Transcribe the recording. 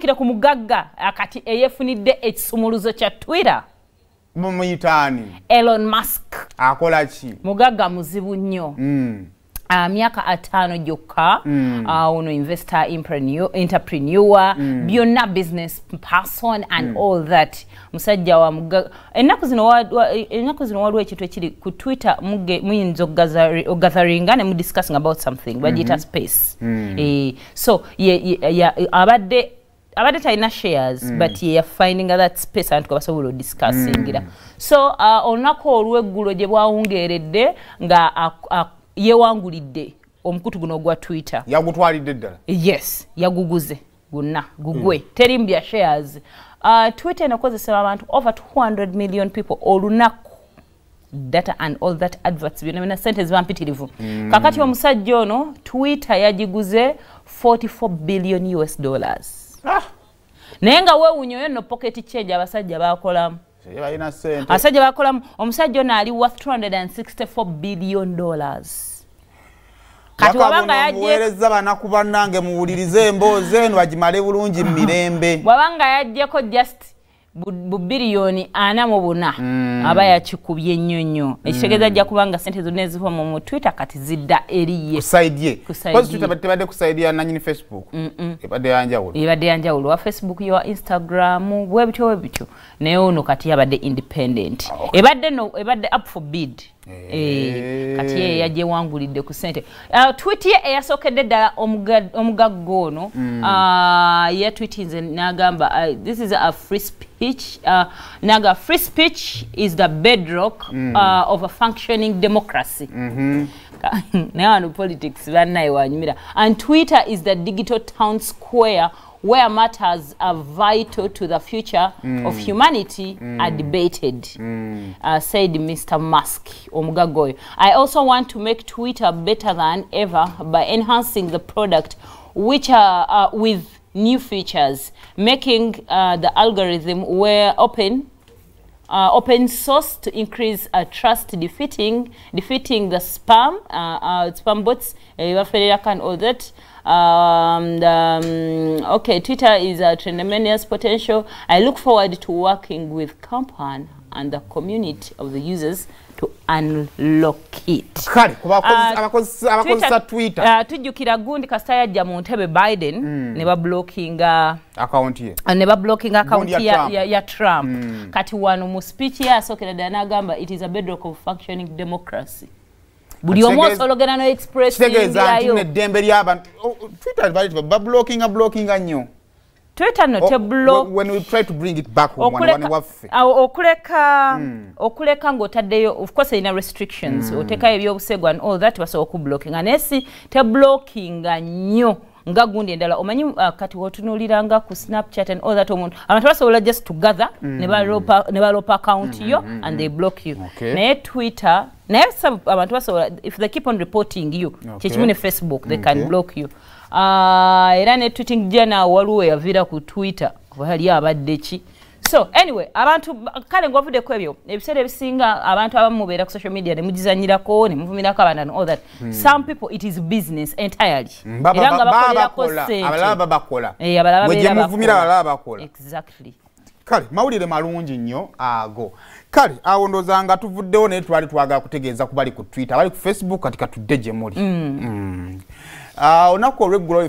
tukyukira ku mugagga akati eyefunidde ekisumuluzo kya Twitter. Mumuyitani. Elon Musk. Akola ki? Mugagga muzibu nnyo. Myaka 5 gyokka ono investor entrepreneur byonna business person and all that musajja wa mugagga ennaku zino waliwo ekintu ekiri ku Twitter muyinza ogatheringa ne discussing about something bagiyita space so abadde talina shares but ye finding that space and basobola discussing so olunaku olw'eggulo gye bwawungeeredde nga yewangulidde omukutu guno gwa Twitter. Yagutwalidde ddala? Yes, yaguguze guna gugwe terimbya shares. Twitter enakozesa abantu over 200 million people olunaku. Data and all that adverts byonna sente zibampitirivu. Kakati omusajja ono Twitter yagiguze $44 billion US. Naye nga weewunyoyo no pocket change abasajja bakolamu. Asajja bakolamu omusajja ono ali worth $264 billion. Kati wabanga yamuweereza banaku bannange muwulirize emboozi eno bagimale bulungi mirembe. Wabanga yajjeko just $4 billion aba yakikubye nnyo. Ekitegeeza ajja kubanga sente zonna eziva mu Twitter kati zidda eriye. Kusaidye. Because Twitter tebadde kusaidia nanyini Facebook. Ebadde yanjawulo. Ebadde yanjawulo. Wa Facebook wa Instagram webityo. Naye ono kati yabadde independent. Ebadde up for bid. Kati ye yaje wangulidde ku sente. Tweet ye eyasookedde ddala omugagga ono ye tweetinze n'agamba this is a free speech. Naga free speech is the bedrock of a functioning democracy. Now on politics and Twitter is the digital town square where matters are vital to the future of humanity are debated, said Mr. Musk. I also want to make Twitter better than ever by enhancing the product with new features, making the algorithm open source to increase trust, defeating the spam bots, and all that. Okay, Twitter is a tremendous potential. I look forward to working with Company and the community of the users to unlock it. Kale abakozesa Twitter. Tujjukira gundi kasita yajja mu ntebe Biden ne ba blockinga account ye. Ne ba blockinga account ya Trump. Kati wano mu speech ya sookera ddala n'agamba it is a bedrock of functioning democracy. Buli omu osologera no express yayo. Eddembe ly'abantu Twitter ba blockinga nnyo. Twitter no te block when we try to bring it back home waffe. Okuleka ng'otaddeyo of course ina restrictions oteka ebyobusego and all that basobola okublockinga nesi te blockinga nnyo nga gundi endala omanyi kati wotunuliranga ku Snapchat and all that omuntu abantu basobola just to gather ne balopa account yo and they block you. Naye Twitter naye abantu basobola if they keep on reporting you kyekimu ne Facebook they can block you. Era ne tweeting jana waliwo yavira ku Twitter kuba yali abadde ki. So anyway abantu kale ng'ovudde ku ebyo ebiseera ebisinga abantu abamu mubeera ku social media ne mugizanyirako ne muvumirako abantu and all that. Some people it is business entirely. Era nga bakolerako sente. Abalaba bakola. Abalaba beera muvumira abalaba bakola. Exactly. Kale mawulire malungi nnyo ago. Kale awo ndooza nga tuvuddewo naye twali twagala kutegeeza ku bali ku Twitter bali ku Facebook katika tudde gye muli. Olunaku olw'eggulo